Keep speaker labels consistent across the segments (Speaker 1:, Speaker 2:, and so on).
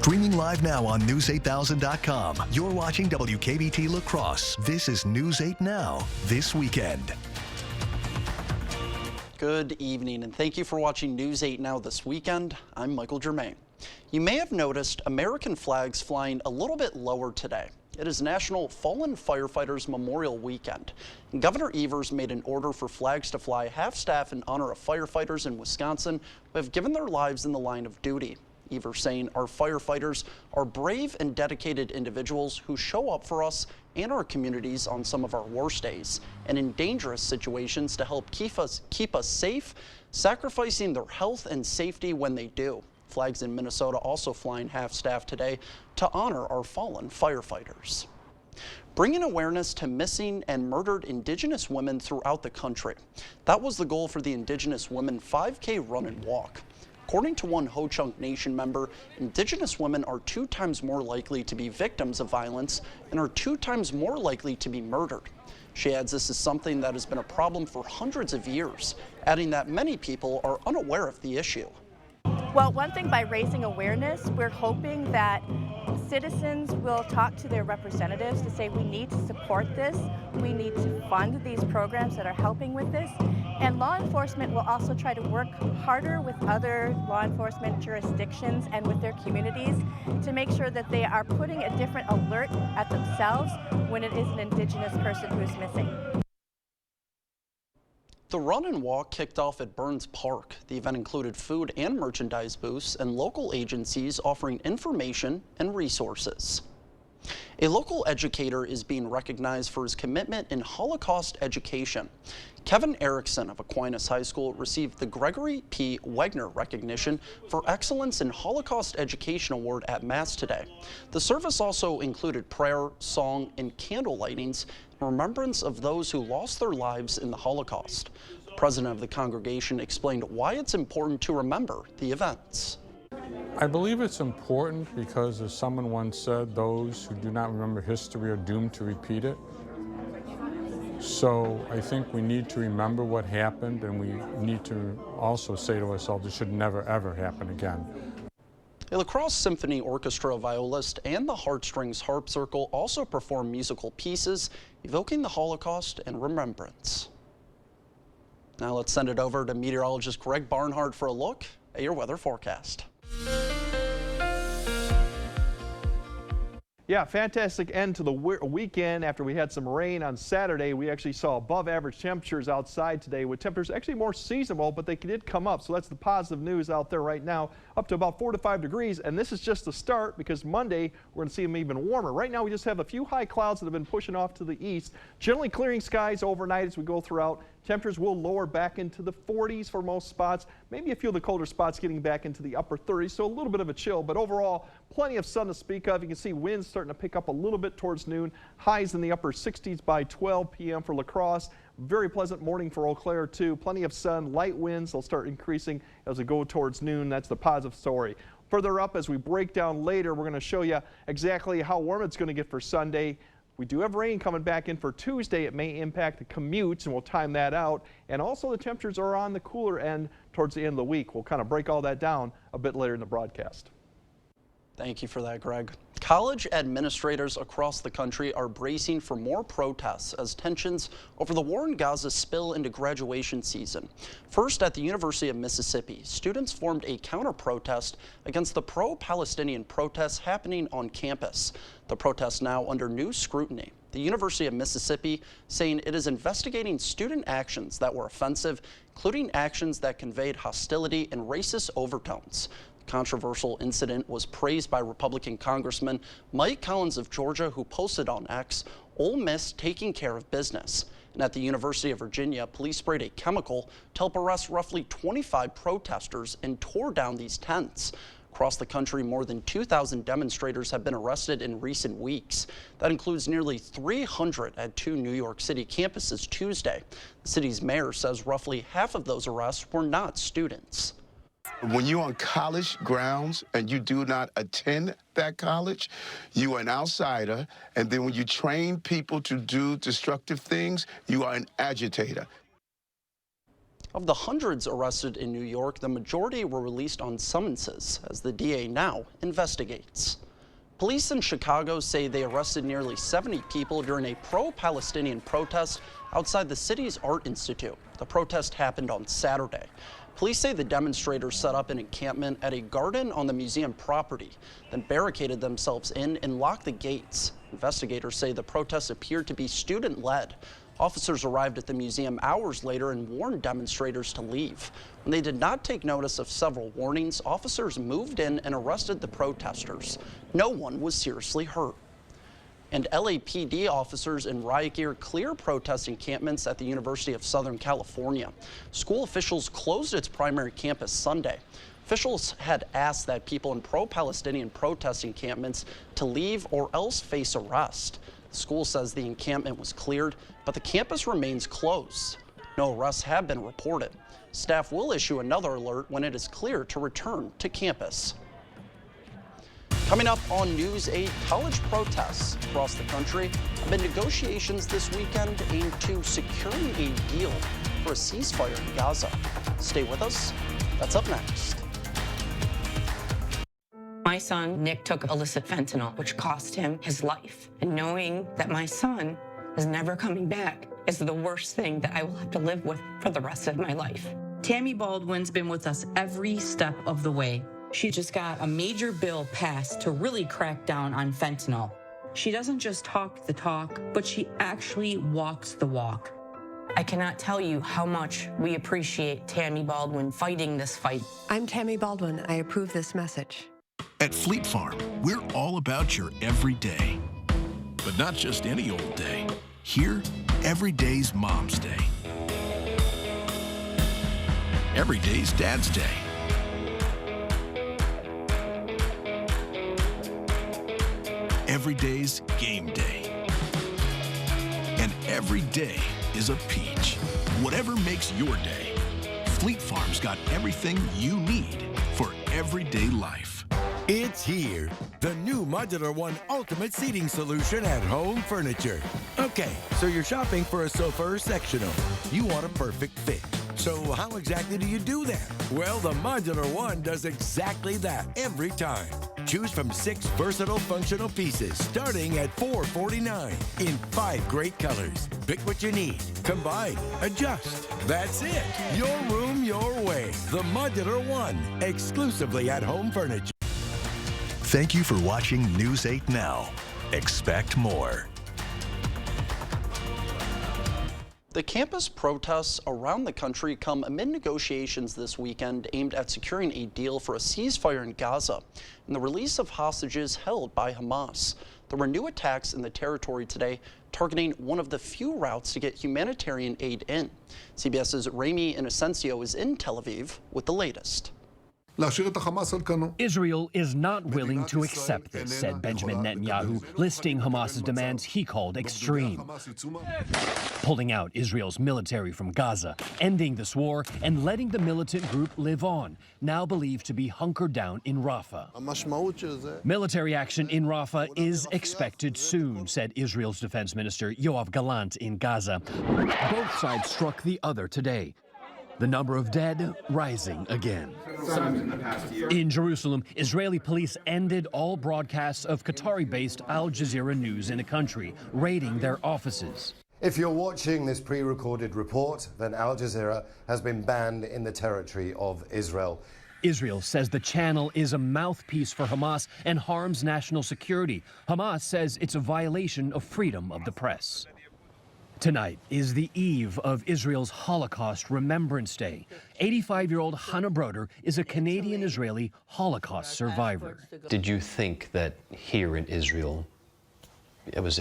Speaker 1: Streaming live now on News8000.com. You're watching WKBT La Crosse. This is News 8 Now, this weekend.
Speaker 2: Good evening, and thank you for watching News 8 Now this weekend. I'm Michael Germain. You may have noticed American flags flying a little bit lower today. It is National Fallen Firefighters Memorial Weekend. And Governor Evers made an order for flags to fly half-staff in honor of firefighters in Wisconsin who have given their lives in the line of duty. Evers saying our firefighters are brave and dedicated individuals who show up for us and our communities on some of our worst days and in dangerous situations to help keep us safe, sacrificing their health and safety when they do. Flags in Minnesota also flying half-staff today to honor our fallen firefighters. Bringing awareness to missing and murdered Indigenous women throughout the country. That was the goal for the Indigenous Women 5K Run and Walk. According to one Ho-Chunk Nation member, Indigenous women are 2 times more likely to be victims of violence and are 2 times more likely to be murdered. She adds this is something that has been a problem for hundreds of years, adding that many people are unaware of the issue.
Speaker 3: Well, one thing, by raising awareness, we're hoping that citizens will talk to their representatives to say we need to support this, we need to fund these programs that are helping with this, and law enforcement will also try to work harder with other law enforcement jurisdictions and with their communities to make sure that they are putting a different alert at themselves when it is an Indigenous person who's missing.
Speaker 2: The Run and Walk kicked off at Burns Park. The event included food and merchandise booths and local agencies offering information and resources. A local educator is being recognized for his commitment in Holocaust education. Kevin Erickson of Aquinas High School received the Gregory P. Wagner Recognition for Excellence in Holocaust Education Award at Mass today. The service also included prayer, song, and candle lightings in remembrance of those who lost their lives in the Holocaust. The president of the congregation explained why it's important to remember the events.
Speaker 4: I believe it's important because, as someone once said, those who do not remember history are doomed to repeat it. So I think we need to remember what happened, and we need to also say to ourselves it should never ever happen again.
Speaker 2: A La Crosse Symphony Orchestra violist and the Heartstrings Harp Circle also performed musical pieces evoking the Holocaust and remembrance. Now let's send it over to meteorologist Greg Barnhart for a look at your weather forecast.
Speaker 5: Yeah, fantastic end to the weekend. After we had some rain on Saturday, we actually saw above average temperatures outside today, with temperatures actually more seasonable, but they did come up. So that's the positive news out there right now, up to about 4 to 5 degrees. And this is just the start, because Monday we're going to see them even warmer. Right now we just have a few high clouds that have been pushing off to the east, generally clearing skies overnight as we go throughout. Temperatures will lower back into the 40s for most spots, maybe a few of the colder spots getting back into the upper 30s, so a little bit of a chill, but overall plenty of sun to speak of. You can see winds starting to pick up a little bit towards noon, highs in the upper 60s by 12 p.m. for La Crosse. Very pleasant morning for Eau Claire too, plenty of sun, light winds, they'll start increasing as we go towards noon. That's the positive story. Further up, as we break down later, we're going to show you exactly how warm it's going to get for Sunday. We do have rain coming back in for Tuesday. It may impact the commutes, and we'll time that out. And also the temperatures are on the cooler end towards the end of the week. We'll kind of break all that down a bit later in the broadcast.
Speaker 2: Thank you for that, Greg. College administrators across the country are bracing for more protests as tensions over the war in Gaza spill into graduation season. First, at the University of Mississippi, students formed a counter-protest against the pro-Palestinian protests happening on campus. The protest now under new scrutiny. The University of Mississippi saying it is investigating student actions that were offensive, including actions that conveyed hostility and racist overtones. Controversial incident was praised by Republican Congressman Mike Collins of Georgia, who posted on X, "Ole Miss taking care of business." And at the University of Virginia, police sprayed a chemical to help arrest roughly 25 protesters and tore down these tents. Across the country, more than 2,000 demonstrators have been arrested in recent weeks. That includes nearly 300 at 2 New York City campuses Tuesday. The city's mayor says roughly half of those arrests were not students.
Speaker 6: When you're on college grounds and you do not attend that college, you are an outsider. And then when you train people to do destructive things, you are an agitator.
Speaker 2: Of the hundreds arrested in New York, the majority were released on summonses, as the DA now investigates. Police in Chicago say they arrested nearly 70 people during a pro-Palestinian protest outside the city's Art Institute. The protest happened on Saturday. Police say the demonstrators set up an encampment at a garden on the museum property, then barricaded themselves in and locked the gates. Investigators say the protests appeared to be student-led. Officers arrived at the museum hours later and warned demonstrators to leave. When they did not take notice of several warnings, officers moved in and arrested the protesters. No one was seriously hurt. And LAPD officers in riot gear clear protest encampments at the University of Southern California. School officials closed its primary campus Sunday. Officials had asked that people in pro-Palestinian protest encampments to leave or else face arrest. The school says the encampment was cleared, but the campus remains closed. No arrests have been reported. Staff will issue another alert when it is clear to return to campus. Coming up on News 8, college protests across the country amid negotiations this weekend aimed to securing a deal for a ceasefire in Gaza. Stay with us. That's up next.
Speaker 7: My son, Nick, took illicit fentanyl, which cost him his life. And knowing that my son is never coming back is the worst thing that I will have to live with for the rest of my life.
Speaker 8: Tammy Baldwin's been with us every step of the way. She just got a major bill passed to really crack down on fentanyl. She doesn't just talk the talk, but she actually walks the walk.
Speaker 7: I cannot tell you how much we appreciate Tammy Baldwin fighting this fight.
Speaker 9: I'm Tammy Baldwin. I approve this message.
Speaker 10: At Fleet Farm, we're all about your everyday. But not just any old day. Here, every day's Mom's Day. Every day's Dad's Day. Every day's game day. And every day is a peach. Whatever makes your day, Fleet Farm's got everything you need for everyday life.
Speaker 11: It's here, the new Modular One Ultimate Seating Solution at Home Furniture. Okay, so you're shopping for a sofa or sectional. You want a perfect fit. So how exactly do you do that? Well, the Modular One does exactly that every time. Choose from 6 versatile functional pieces starting at $449 in 5 great colors. Pick what you need, combine, adjust. That's it. Your room, your way. The Modular One, exclusively at Home Furniture.
Speaker 1: Thank you for watching News 8 Now. Expect more.
Speaker 2: The campus protests around the country come amid negotiations this weekend aimed at securing a deal for a ceasefire in Gaza and the release of hostages held by Hamas. There were new attacks in the territory today, targeting one of the few routes to get humanitarian aid in. CBS's Rami Inocencio is in Tel Aviv with the latest.
Speaker 12: Israel is not willing to accept this, said Benjamin Netanyahu, listing Hamas's demands he called extreme. Pulling out Israel's military from Gaza, ending this war, and letting the militant group live on, now believed to be hunkered down in Rafah. Military action in Rafah is expected soon, said Israel's defense minister Yoav Gallant in Gaza. Both sides struck the other today. The number of dead rising again. In Jerusalem, Israeli police ended all broadcasts of Qatari-based Al Jazeera News in the country, raiding their offices.
Speaker 13: If you're watching this pre-recorded report, then Al Jazeera has been banned in the territory of Israel.
Speaker 12: Israel says the channel is a mouthpiece for Hamas and harms national security. Hamas says it's a violation of freedom of the press. Tonight is the eve of Israel's Holocaust Remembrance Day. 85-year-old Hannah Broder is a Canadian-Israeli Holocaust survivor.
Speaker 14: Did you think that here in Israel, it was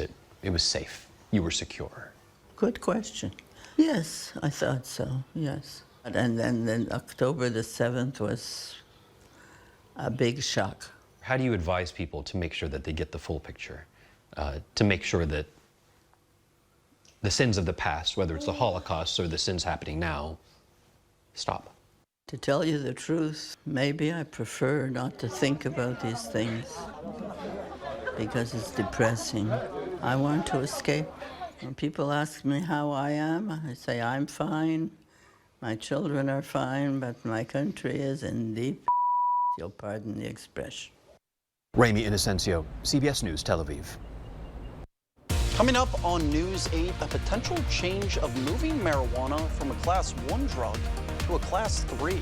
Speaker 14: safe? You were secure?
Speaker 15: Good question. Yes, I thought so, yes. And then October the 7th was a big shock.
Speaker 14: How do you advise people to make sure that they get the full picture? To make sure that the sins of the past, whether it's the Holocaust or the sins happening now, stop?
Speaker 15: To tell you the truth, maybe I prefer not to think about these things because it's depressing. I want to escape. When people ask me how I am, I say I'm fine, My children are fine, but my country is in deep. You'll pardon the expression.
Speaker 16: Ramy Inocencio, CBS News, Tel Aviv.
Speaker 2: Coming up on News 8, the potential change of moving marijuana from a Class 1 drug to a Class 3.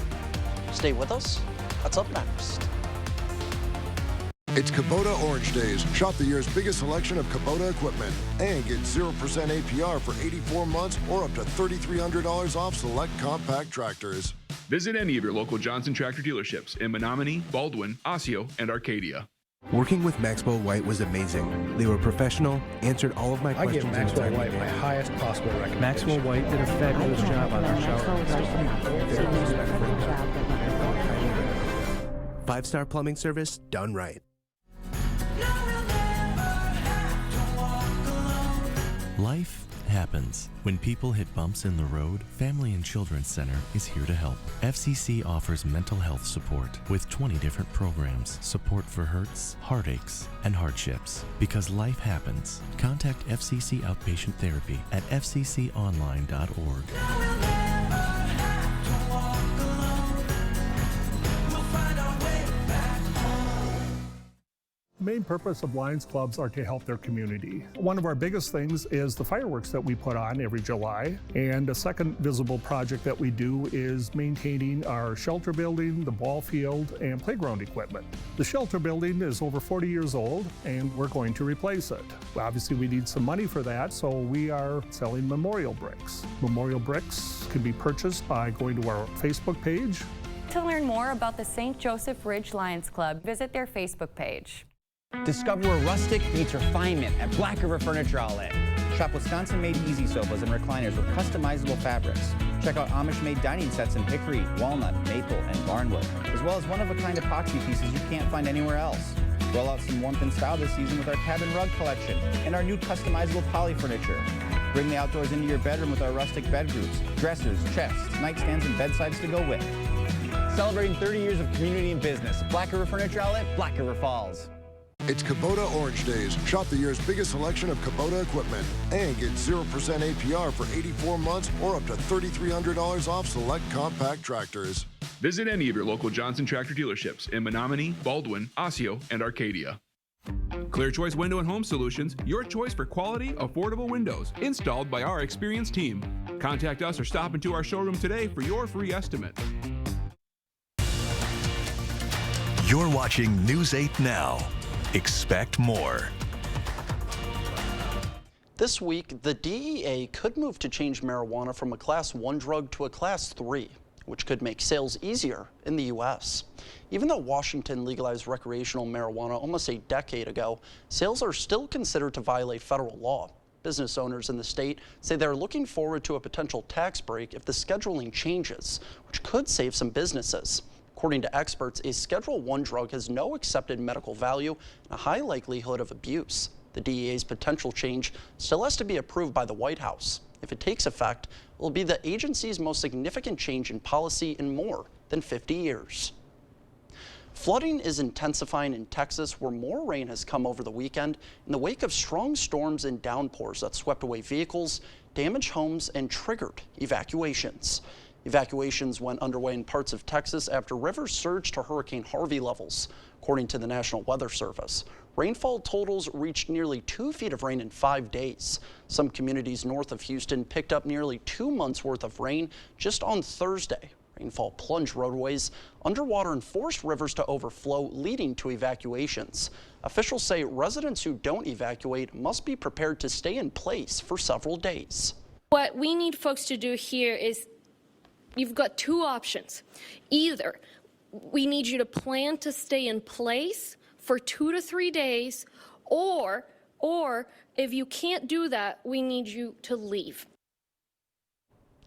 Speaker 2: Stay with us. That's up next.
Speaker 17: It's Kubota Orange Days. Shop the year's biggest selection of Kubota equipment and get 0% APR for 84 months or up to $3,300 off select compact tractors.
Speaker 18: Visit any of your local Johnson Tractor dealerships in Menominee, Baldwin, Osseo, and Arcadia.
Speaker 19: Working with Maxwell White was amazing. They were professional, answered all of my questions.
Speaker 20: I give Maxwell White my highest possible recommendation.
Speaker 19: Maxwell White did a fabulous job on our shower. 5-star plumbing service done right.
Speaker 21: Life happens. When people hit bumps in the road, Family and Children's Center is here to help. FCC offers mental health support with 20 different programs. Support for hurts, heartaches, and hardships. Because life happens. Contact FCC Outpatient Therapy at fcconline.org.
Speaker 22: The main purpose of Lions Clubs are to help their community. One of our biggest things is the fireworks that we put on every July. And a second visible project that we do is maintaining our shelter building, the ball field, and playground equipment. The shelter building is over 40 years old, and we're going to replace it. Obviously, we need some money for that, so we are selling memorial bricks. Memorial bricks can be purchased by going to our Facebook page.
Speaker 23: To learn more about the St. Joseph Ridge Lions Club, visit their Facebook page.
Speaker 24: Discover where rustic meets refinement at Black River Furniture Outlet. Shop Wisconsin-made easy sofas and recliners with customizable fabrics. Check out Amish-made dining sets in hickory, walnut, maple, and barnwood, as well as one-of-a-kind epoxy pieces you can't find anywhere else. Roll out some warmth and style this season with our cabin rug collection and our new customizable poly furniture. Bring the outdoors into your bedroom with our rustic bed groups, dressers, chests, nightstands, and bedsides to go with. Celebrating 30 years of community and business. Black River Furniture Outlet, Black River Falls.
Speaker 17: It's Kubota Orange Days. Shop the year's biggest selection of Kubota equipment and get 0% APR for 84 months or up to $3,300 off select compact tractors.
Speaker 18: Visit any of your local Johnson Tractor dealerships in Menominee, Baldwin, Osseo, and Arcadia. Clear Choice Window and Home Solutions, your choice for quality, affordable windows, installed by our experienced team. Contact us or stop into our showroom today for your free estimate.
Speaker 1: You're watching News 8 Now. Expect more.
Speaker 2: This week, the DEA could move to change marijuana from a Class 1 drug to a Class 3, which could make sales easier in the U.S. Even though Washington legalized recreational marijuana almost a decade ago, sales are still considered to violate federal law. Business owners in the state say they're looking forward to a potential tax break if the scheduling changes, which could save some businesses. According to experts, a Schedule I drug has no accepted medical value and a high likelihood of abuse. The DEA's potential change still has to be approved by the White House. If it takes effect, it will be the agency's most significant change in policy in more than 50 years. Flooding is intensifying in Texas, where more rain has come over the weekend in the wake of strong storms and downpours that swept away vehicles, damaged homes, and triggered evacuations. Evacuations went underway in parts of Texas after rivers surged to Hurricane Harvey levels. According to the National Weather Service, rainfall totals reached nearly 2 feet of rain in 5 days. Some communities north of Houston picked up nearly 2 months worth of rain just on Thursday. Rainfall plunged roadways underwater and forced rivers to overflow, leading to evacuations. Officials say residents who don't evacuate must be prepared to stay in place for several days.
Speaker 25: What we need folks to do here is you've got two options. Either we need you to plan to stay in place for 2 to 3 days, or if you can't do that, we need you to leave.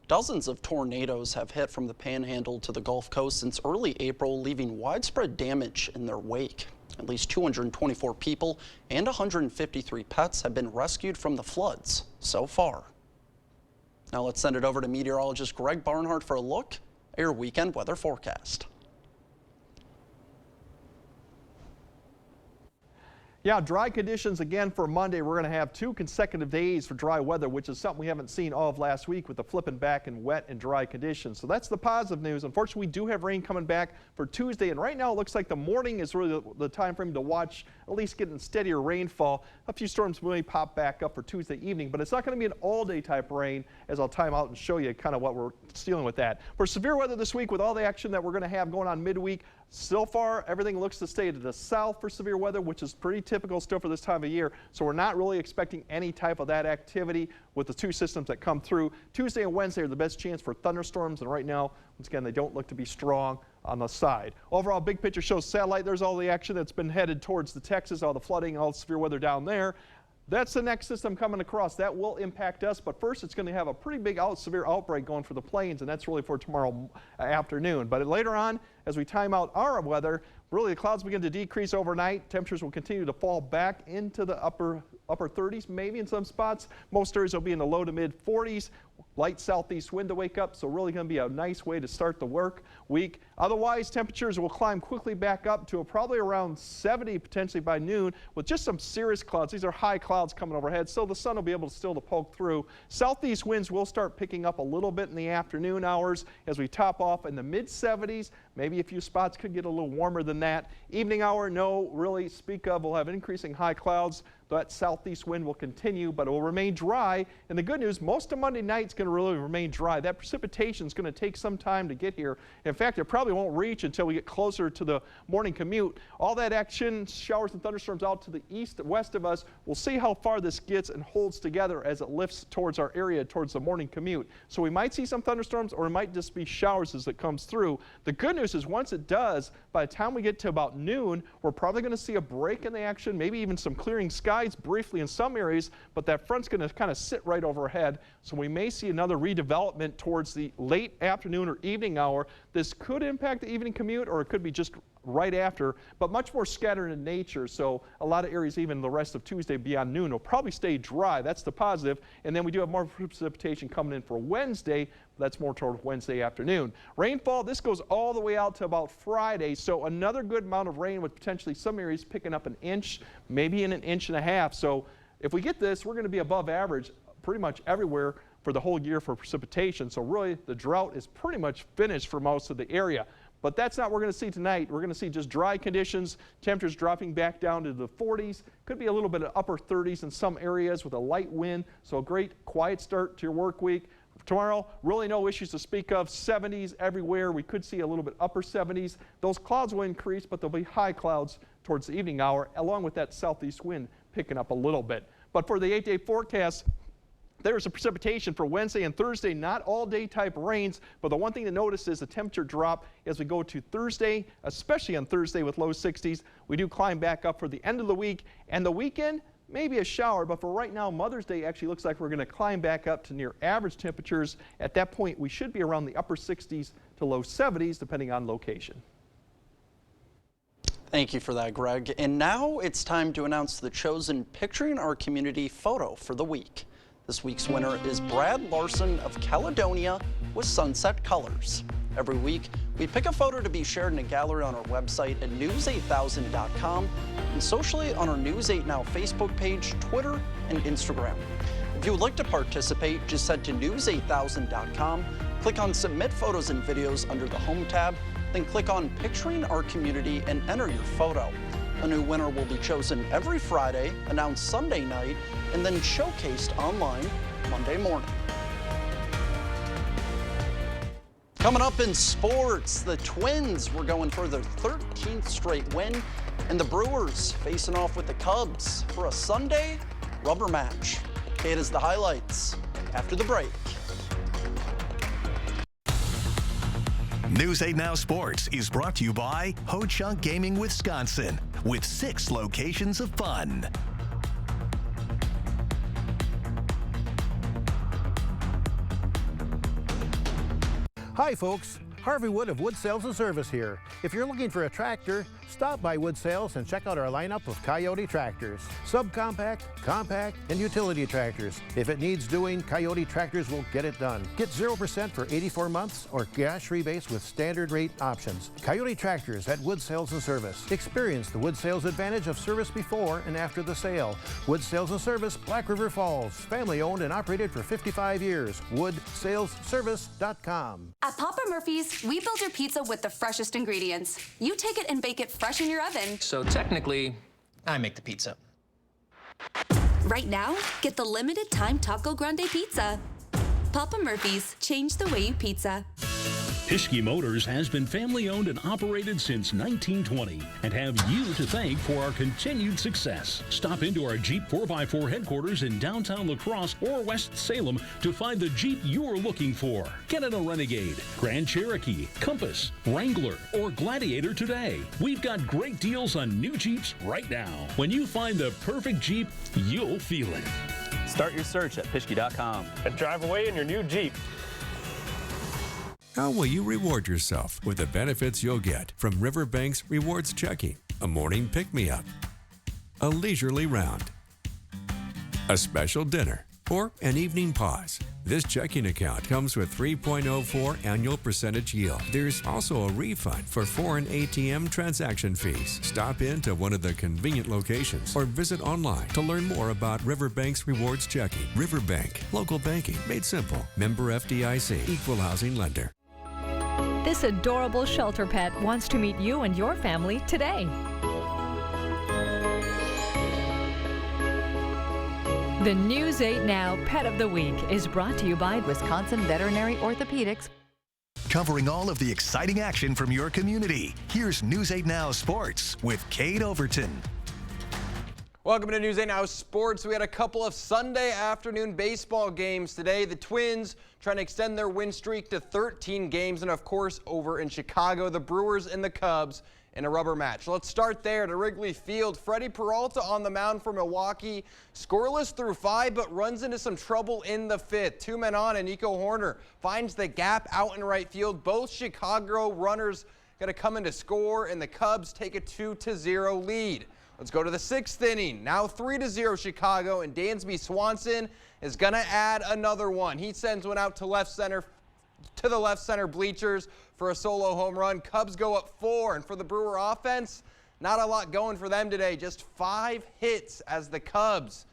Speaker 2: Dozens of tornadoes have hit from the Panhandle to the Gulf Coast since early April, leaving widespread damage in their wake. At least 224 people and 153 pets have been rescued from the floods so far. Now let's send it over to meteorologist Greg Barnhart for a look at your weekend weather forecast.
Speaker 3: Yeah, dry conditions again for Monday. We're going to have 2 consecutive days for dry weather, which is something we haven't seen all of last week with the flipping back and wet and dry conditions. So that's the positive news. Unfortunately, we do have rain coming back for Tuesday, and right now it looks like the morning is really the time frame to watch at least getting steadier rainfall. A few storms may pop back up for Tuesday evening, but it's not going to be an all-day type rain, as I'll time out and show you kind of what we're dealing with that. For severe weather this week, with all the action that we're going to have going on midweek, so far everything looks to stay to the south for severe weather, which is pretty typical still for this time of year. So we're not really expecting any type of that activity with the 2 systems that come through. Tuesday and Wednesday are the best chance for thunderstorms, and right now, once again, they don't look to be strong on the side. Overall, big picture shows satellite. There's all the action that's been headed towards the Texas, all the flooding, all the severe weather down there. That's the next system coming across. That will impact us, but first it's going to have a pretty big severe outbreak going for the plains, and that's really for tomorrow afternoon. But later on, as we time out our weather, really the clouds begin to decrease overnight. Temperatures will continue to fall back into the upper 30s, maybe in some spots. Most areas will be in the low to mid 40s. Light southeast wind to wake up, so really going to be a nice way to start the work week. Otherwise, temperatures will climb quickly back up to probably around 70 potentially by noon with just some serious clouds. These are high clouds coming overhead, so the sun will be able to still poke through. Southeast winds will start picking up a little bit in the afternoon hours as we top off in the mid 70s. Maybe a few spots could get a little warmer than that. Evening hour, no really speak of. We'll have increasing high clouds. That southeast wind will continue, but it will remain dry. And the good news, most of Monday night is going to really remain dry. That precipitation is going to take some time to get here. In fact, it probably won't reach until we get closer to the morning commute. All that action, showers and thunderstorms out to the east and west of us. We'll see how far this gets and holds together as it lifts towards our area, towards the morning commute. So we might see some thunderstorms, or it might just be showers as it comes through. The good news is once it does, by the time we get to about noon, we're probably going to see a break in the action, maybe even some clearing skies briefly in some areas, but that front's going to kind of sit right overhead. So we may see another redevelopment towards the late afternoon or evening hour. This could impact the evening commute, or it could be just right after, but much more scattered in nature. So a lot of areas, even the rest of Tuesday beyond noon, will probably stay dry. That's the positive. And then we do have more precipitation coming in for Wednesday. That's more toward Wednesday afternoon. Rainfall, this goes all the way out to about Friday. So another good amount of rain with potentially some areas picking up an inch, maybe in an inch and a half. So if we get this, we're going to be above average pretty much everywhere for the whole year for precipitation. So really the drought is pretty much finished for most of the area. But that's not what we're going to see tonight. We're going to see just dry conditions, temperatures dropping back down to the 40s. Could be a little bit of upper 30s in some areas with a light wind. So a great quiet start to your work week. Tomorrow, really no issues to speak of. 70s everywhere. We could see a little bit upper 70s. Those clouds will increase, but there'll be high clouds towards the evening hour, along with that southeast wind picking up a little bit. But for the 8-day forecast, there's a precipitation for Wednesday and Thursday, not all day type rains, but the one thing to notice is the temperature drop as we go to Thursday, especially on Thursday with low 60s. We do climb back up for the end of the week, and the weekend, maybe a shower, but for right now, Mother's Day actually looks like we're going to climb back up to near average temperatures. At that point, we should be around the upper 60s to low 70s, depending on location.
Speaker 2: Thank you for that, Greg. And now it's time to announce the chosen Picturing Our Community photo for the week. This week's winner is Brad Larson of Caledonia with Sunset Colors. Every week, we pick a photo to be shared in a gallery on our website at news8000.com and socially on our News 8 Now Facebook page, Twitter, and Instagram. If you would like to participate, just head to news8000.com, click on Submit Photos and Videos under the Home tab, then click on Picturing Our Community and enter your photo. A new winner will be chosen every Friday, announced Sunday night, and then showcased online Monday morning. Coming up in sports, the Twins were going for their 13th straight win, and the Brewers facing off with the Cubs for a Sunday rubber match. It is the highlights after the break.
Speaker 1: News 8 Now Sports is brought to you by Ho-Chunk Gaming Wisconsin, with 6 locations of fun.
Speaker 19: Hi, folks.
Speaker 4: Harvey Wood of Wood Sales and Service here. If you're looking for a tractor, stop by Wood Sales and check out our lineup of Coyote tractors. Subcompact, compact, and utility tractors. If it needs doing, Coyote tractors will get it done. Get 0% for 84 months or cash rebates with standard rate options. Coyote tractors at Wood Sales and Service. Experience the Wood Sales advantage of service before and after the sale. Wood Sales and Service, Black River Falls. Family owned and operated for 55 years. WoodSalesService.com.
Speaker 5: At Papa Murphy's, we build your pizza with the freshest ingredients. You take it and bake it fresh in your oven.
Speaker 6: So technically, I make the pizza.
Speaker 5: Right now, get the limited time Taco Grande pizza. Papa Murphy's, change the way you pizza.
Speaker 7: Pischke Motors has been family-owned and operated since 1920 and have you to thank for our continued success. Stop into our Jeep 4x4 headquarters in downtown La Crosse or West Salem to find the Jeep you're looking for. Get in a Renegade, Grand Cherokee, Compass, Wrangler, or Gladiator today. We've got great deals on new Jeeps right now. When you find the perfect Jeep, you'll feel it.
Speaker 8: Start your search at Pischke.com and drive away in your new Jeep.
Speaker 26: How will you reward yourself with the benefits you'll get from Riverbank's Rewards Checking? A morning pick-me-up, a leisurely round, a special dinner, or an evening pause. This checking account comes with 3.04 annual percentage yield. There's also a refund for foreign ATM transaction fees. Stop in to one of the convenient locations or visit online to learn more about Riverbank's Rewards Checking. Riverbank, local banking made simple. Member FDIC, equal housing lender.
Speaker 27: This adorable shelter pet wants to meet you and your family today. The News 8 Now Pet of the Week is brought to you by Wisconsin Veterinary Orthopedics.
Speaker 1: Covering all of the exciting action from your community, here's News 8 Now Sports with Kate Overton.
Speaker 28: Welcome to News 8 Now Sports. We had a couple of Sunday afternoon baseball games today. The Twins trying to extend their win streak to 13 games. And of course, over in Chicago, the Brewers and the Cubs in a rubber match. Let's start there to Wrigley Field. Freddie Peralta on the mound for Milwaukee. Scoreless through 5, but runs into some trouble in the 5th. 2 men on, and Nico Horner finds the gap out in right field. Both Chicago runners going to come in to score, and the Cubs take a 2-0 lead. Let's go to the 6th inning. Now 3-0 Chicago, and Dansby Swanson is going to add another one. He sends one out to the left center bleachers for a solo home run. Cubs go up 4, and for the Brewer offense, not a lot going for them today. Just 5 hits as the Cubs,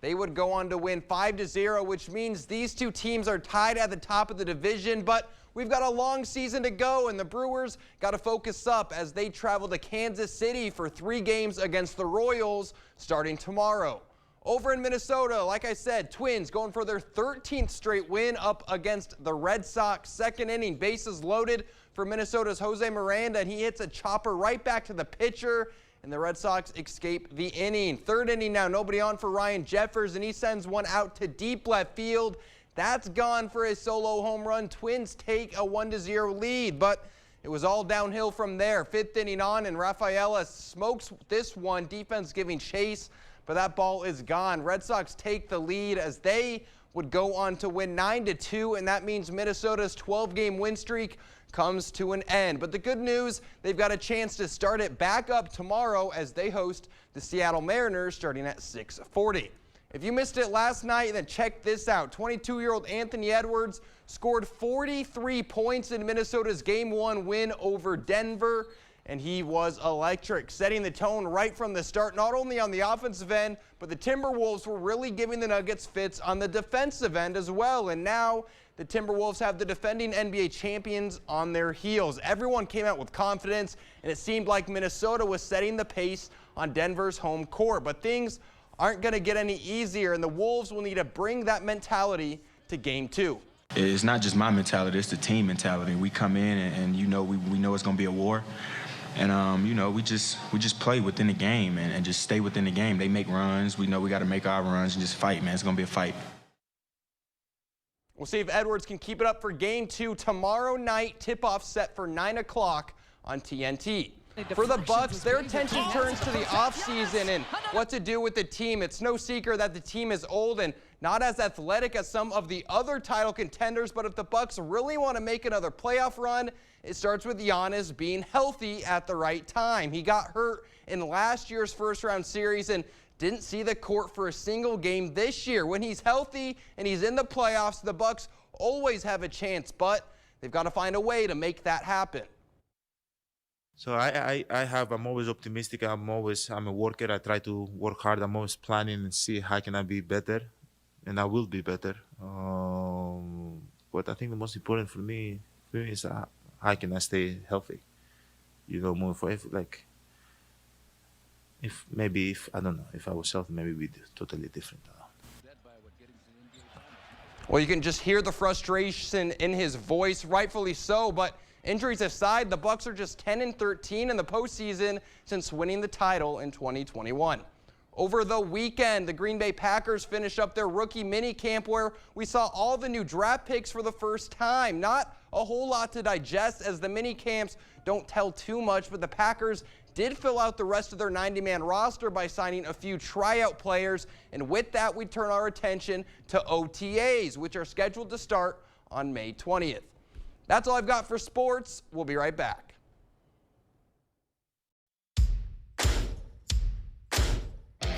Speaker 28: they would go on to win 5-0, which means these two teams are tied at the top of the division, but we've got a long season to go, and the Brewers got to focus up as they travel to Kansas City for 3 games against the Royals starting tomorrow. Over in Minnesota, like I said, Twins going for their 13th straight win up against the Red Sox. 2nd inning, bases loaded for Minnesota's Jose Miranda, and he hits a chopper right back to the pitcher, and the Red Sox escape the inning. 3rd inning now, nobody on for Ryan Jeffers, and he sends one out to deep left field. That's gone for a solo home run. Twins take a 1-0 lead, but it was all downhill from there. 5th inning on, and Rafaela smokes this one. Defense giving chase, but that ball is gone. Red Sox take the lead as they would go on to win 9-2, and that means Minnesota's 12-game win streak comes to an end. But the good news, they've got a chance to start it back up tomorrow as they host the Seattle Mariners starting at 6:40. If you missed it last night, then check this out. 22-year-old Anthony Edwards scored 43 points in Minnesota's Game 1 win over Denver, and he was electric, setting the tone right from the start, not only on the offensive end, but the Timberwolves were really giving the Nuggets fits on the defensive end as well. And now the Timberwolves have the defending NBA champions on their heels. Everyone came out with confidence, and it seemed like Minnesota was setting the pace on Denver's home court. But things aren't going to get any easier, and the Wolves will need to bring that mentality to Game 2.
Speaker 29: It's not just my mentality, it's the team mentality. We come in and you know, we know it's going to be a war. And, you know, we just play within the game and just stay within the game. They make runs. We know we got to make our runs and just fight, man. It's going to be a fight.
Speaker 28: We'll see if Edwards can keep it up for Game 2 tomorrow night. Tip-off set for 9 o'clock on TNT. For the Bucks, their attention turns to the offseason and what to do with the team. It's no secret that the team is old and not as athletic as some of the other title contenders, but if the Bucks really want to make another playoff run, it starts with Giannis being healthy at the right time. He got hurt in last year's first-round series and didn't see the court for a single game this year. When he's healthy and he's in the playoffs, the Bucks always have a chance, but they've got to find a way to make that happen.
Speaker 9: So I'm always optimistic. I'm a worker. I try to work hard. I'm always planning and see how can I be better, and I will be better. But I think the most important for me is how can I stay healthy? Moving forward. If I don't know, if I was healthy, maybe we'd be totally different.
Speaker 28: Well, you can just hear the frustration in his voice, rightfully so, but injuries aside, the Bucks are just 10-13 in the postseason since winning the title in 2021. Over the weekend, the Green Bay Packers finished up their rookie mini camp where we saw all the new draft picks for the first time. Not a whole lot to digest as the mini camps don't tell too much, but the Packers did fill out the rest of their 90-man roster by signing a few tryout players, and with that, we turn our attention to OTAs, which are scheduled to start on May 20th. That's all I've got for sports. We'll be right back.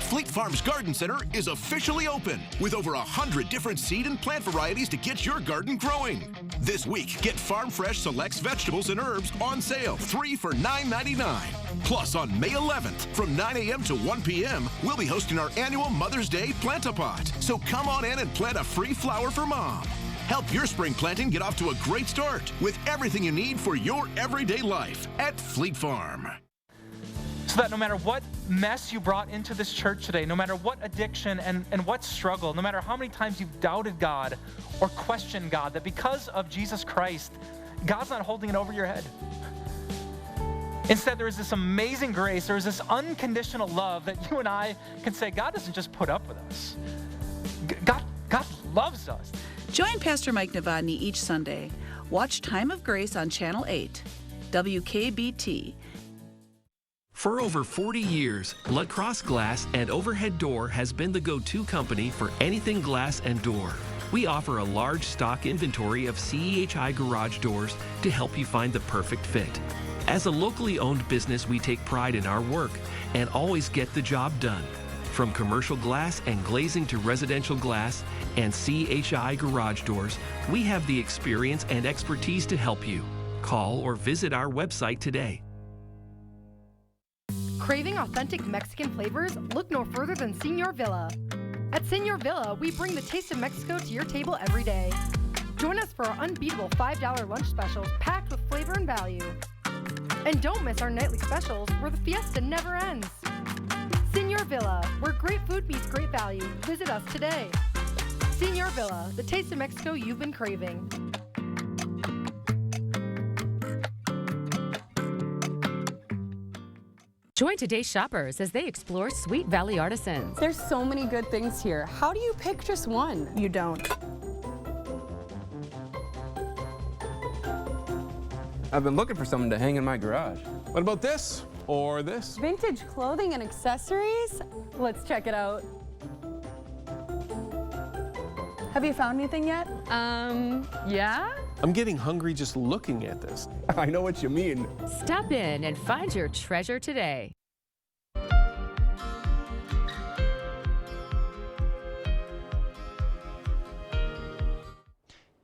Speaker 1: Fleet Farm's Garden Center is officially open with over 100 different seed and plant varieties to get your garden growing. This week, get Farm Fresh Selects vegetables and herbs on sale, 3 for $9.99. Plus, on May 11th, from 9 a.m. to 1 p.m., we'll be hosting our annual Mother's Day Plant-A-Pot. So come on in and plant a free flower for Mom. Help your spring planting get off to a great start with everything you need for your everyday life at Fleet Farm.
Speaker 10: So that no matter what mess you brought into this church today, no matter what addiction and what struggle, no matter how many times you've doubted God or questioned God, that because of Jesus Christ, God's not holding it over your head. Instead, there is this amazing grace, there is this unconditional love that you and I can say, God doesn't just put up with us. God loves us.
Speaker 11: Join Pastor Mike Novotny each Sunday. Watch Time of Grace on Channel 8, WKBT.
Speaker 12: For over 40 years, La Crosse Glass and Overhead Door has been the go-to company for anything glass and door. We offer a large stock inventory of CEHI garage doors to help you find the perfect fit. As a locally owned business, we take pride in our work and always get the job done. From commercial glass and glazing to residential glass and CEHI garage doors, we have the experience and expertise to help you. Call or visit our website today.
Speaker 13: Craving authentic Mexican flavors? Look no further than Señor Villa. At Señor Villa, we bring the taste of Mexico to your table every day. Join us for our unbeatable $5 lunch specials packed with flavor and value. And don't miss our nightly specials where the fiesta never ends. Señor Villa, where great food meets great value. Visit us today. Señor Villa, the taste of Mexico you've been craving.
Speaker 27: Join today's shoppers as they explore Sweet Valley Artisans.
Speaker 14: There's so many good things here. How do you pick just one?
Speaker 13: You don't.
Speaker 15: I've been looking for something to hang in my garage. What about this? Or this?
Speaker 14: Vintage clothing and accessories? Let's check it out. Have you found anything yet? Yeah?
Speaker 15: I'm getting hungry just looking at this. I know what you mean.
Speaker 27: Stop in and find your treasure today.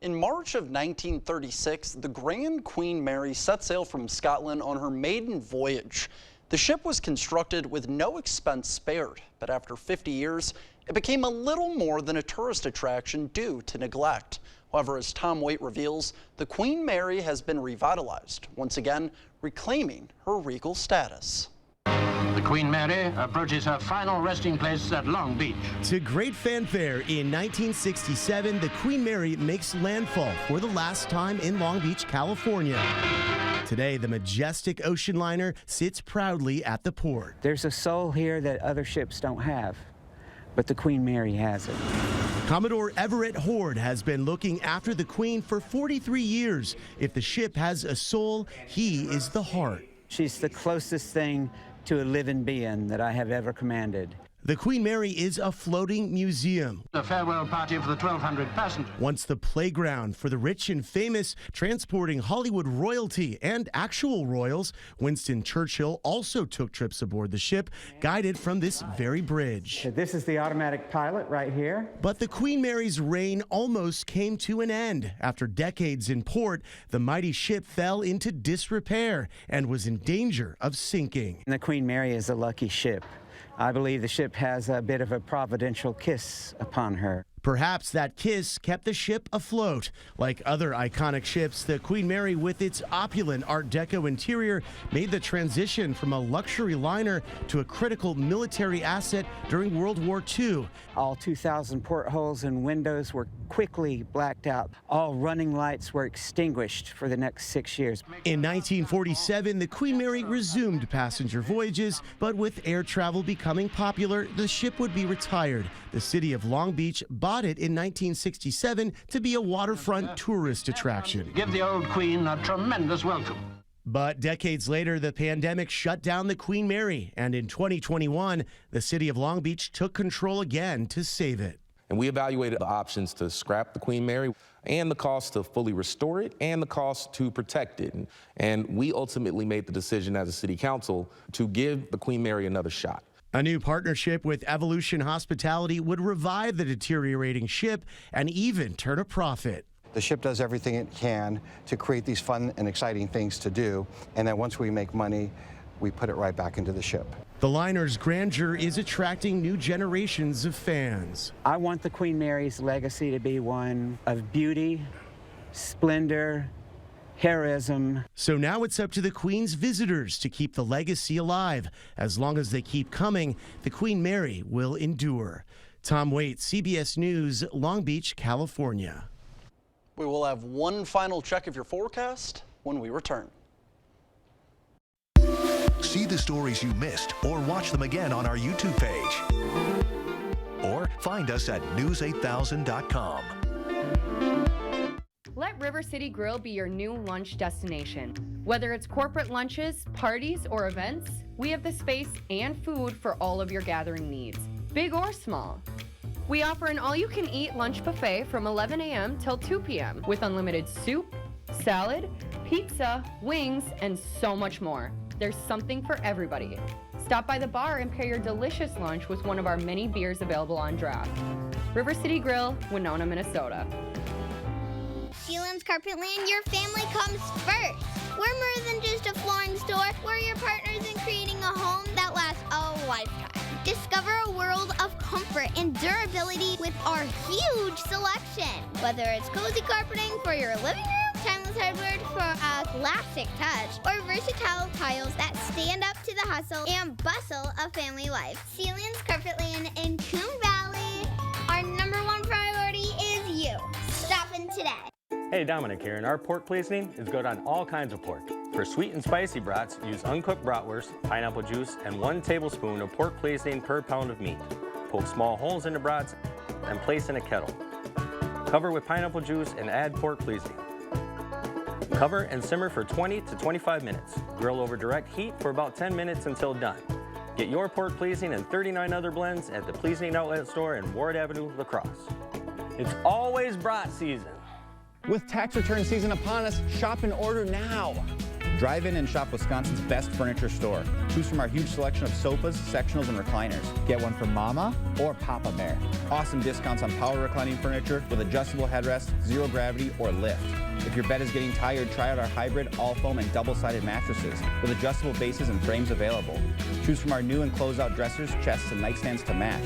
Speaker 2: In March of 1936, the Grand Queen Mary set sail from Scotland on her maiden voyage. The ship was constructed with no expense spared, but after 50 years, it became a little more than a tourist attraction due to neglect. However, as Tom Waite reveals, the Queen Mary has been revitalized, once again reclaiming her regal status.
Speaker 16: The Queen Mary approaches her final resting place at Long Beach.
Speaker 20: To great fanfare, in 1967, the Queen Mary makes landfall for the last time in Long Beach, California. Today, the majestic ocean liner sits proudly at the port.
Speaker 30: There's a soul here that other ships don't have, but the Queen Mary has it.
Speaker 20: Commodore Everett Horde has been looking after the Queen for 43 years. If the ship has a soul, he is the heart.
Speaker 30: She's the closest thing to a living being that I have ever commanded.
Speaker 20: The Queen Mary is a floating museum.
Speaker 16: A farewell party for the 1,200 passengers.
Speaker 20: Once the playground for the rich and famous, transporting Hollywood royalty and actual royals, Winston Churchill also took trips aboard the ship, guided from this very bridge.
Speaker 30: This is the automatic pilot right here.
Speaker 20: But the Queen Mary's reign almost came to an end. After decades in port, the mighty ship fell into disrepair and was in danger of sinking.
Speaker 30: The Queen Mary is a lucky ship. I believe the ship has a bit of a providential kiss upon her.
Speaker 20: Perhaps that kiss kept the ship afloat. Like other iconic ships, the Queen Mary, with its opulent Art Deco interior, made the transition from a luxury liner to a critical military asset during World War II.
Speaker 30: All 2,000 portholes and windows were quickly blacked out. All running lights were extinguished for the next 6 years.
Speaker 20: In 1947, the Queen Mary resumed passenger voyages, but with air travel becoming popular, the ship would be retired. The city of Long Beach bought it in 1967 to be a waterfront tourist attraction.
Speaker 16: Give the old Queen a tremendous welcome.
Speaker 20: But decades later, the pandemic shut down the Queen Mary, and in 2021, the city of Long Beach took control again to save it.
Speaker 3: And we evaluated the options to scrap the Queen Mary and the cost to fully restore it and the cost to protect it. And we ultimately made the decision as a city council to give the Queen Mary another shot.
Speaker 20: A new partnership with Evolution Hospitality would revive the deteriorating ship and even turn a profit.
Speaker 4: The ship does everything it can to create these fun and exciting things to do, and then once we make money, we put it right back into the ship.
Speaker 20: The liner's grandeur is attracting new generations of fans.
Speaker 30: I want the Queen Mary's legacy to be one of beauty, splendor, heroism.
Speaker 20: So now it's up to the Queen's visitors to keep the legacy alive. As long as they keep coming, the Queen Mary will endure. Tom Waite, CBS News, Long Beach, California.
Speaker 2: We will have one final check of your forecast when we return.
Speaker 1: See the stories you missed or watch them again on our YouTube page. Or find us at news8000.com.
Speaker 17: Let River City Grill be your new lunch destination. Whether it's corporate lunches, parties, or events, we have the space and food for all of your gathering needs, big or small. We offer an all-you-can-eat lunch buffet from 11 a.m. till 2 p.m. with unlimited soup, salad, pizza, wings, and so much more. There's something for everybody. Stop by the bar and pair your delicious lunch with one of our many beers available on draft. River City Grill, Winona, Minnesota.
Speaker 18: Sealands Carpetland, your family comes first. We're more than just a flooring store. We're your partners in creating a home that lasts a lifetime. Discover a world of comfort and durability with our huge selection. Whether it's cozy carpeting for your living room, timeless hardwood for a classic touch, or versatile tiles that stand up to the hustle and bustle of family life. Sealands Carpetland in Coon Valley. Our #1 priority is you. Stop in today.
Speaker 8: Hey, Dominic here, and our pork seasoning is good on all kinds of pork. For sweet and spicy brats, use uncooked bratwurst, pineapple juice, and 1 tablespoon of pork seasoning per pound of meat. Poke small holes in the brats and place in a kettle. Cover with pineapple juice and add pork seasoning. Cover and simmer for 20 to 25 minutes. Grill over direct heat for about 10 minutes until done. Get your pork seasoning and 39 other blends at the Seasoning Outlet Store in Ward Avenue, La Crosse. It's always brat season.
Speaker 19: With tax return season upon us, shop and order now. Drive in and shop Wisconsin's best furniture store. Choose from our huge selection of sofas, sectionals, and recliners. Get one for Mama or Papa Bear. Awesome discounts on power reclining furniture with adjustable headrest, zero gravity, or lift. If your bed is getting tired, try out our hybrid, all foam, and double-sided mattresses with adjustable bases and frames available. Choose from our new and closeout dressers, chests, and nightstands to match.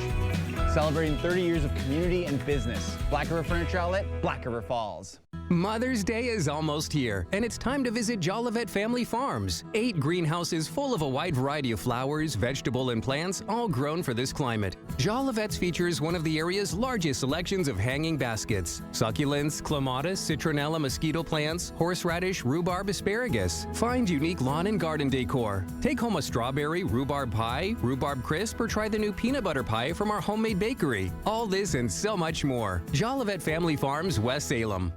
Speaker 19: Celebrating 30 years of community and business. Black River Furniture Outlet, Black River Falls.
Speaker 21: Mother's Day is almost here, and it's time to visit Jolivet Family Farms. 8 greenhouses full of a wide variety of flowers, vegetable, and plants, all grown for this climate. Jolivet's features one of the area's largest selections of hanging baskets. Succulents, clematis, citronella mosquito plants, horseradish, rhubarb, asparagus. Find unique lawn and garden decor. Take home a strawberry rhubarb pie, rhubarb crisp, or try the new peanut butter pie from our homemade bakery. All this and so much more. Jolivet Family Farms, West Salem.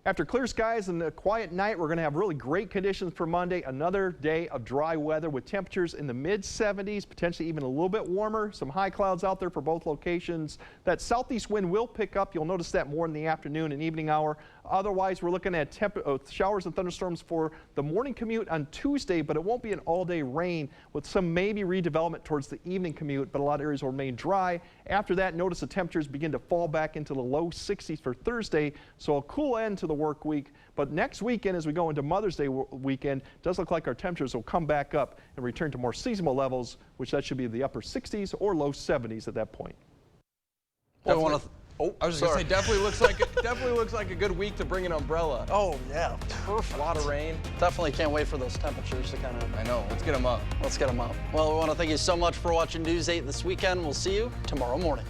Speaker 5: After clear skies and a quiet night, we're going to have really great conditions for Monday. Another day of dry weather with temperatures in the mid-70s, potentially even a little bit warmer. Some high clouds out there for both locations. That southeast wind will pick up. You'll notice that more in the afternoon and evening hour. Otherwise, we're looking at showers and thunderstorms for the morning commute on Tuesday, but it won't be an all-day rain with some maybe redevelopment towards the evening commute, but a lot of areas will remain dry. After that, notice the temperatures begin to fall back into the low 60s for Thursday, so a cool end to the work week. But next weekend, as we go into Mother's Day weekend, it does look like our temperatures will come back up and return to more seasonal levels, which that should be the upper 60s or low 70s at that point.
Speaker 28: I was just gonna say, definitely looks like a good week to bring an umbrella.
Speaker 2: Oh yeah, perfect.
Speaker 28: A lot of rain.
Speaker 2: Definitely can't wait for those temperatures to kind of.
Speaker 28: I know. Let's get them up.
Speaker 2: Let's get them up. Well, we want to thank you so much for watching News 8 this weekend. We'll see you tomorrow morning.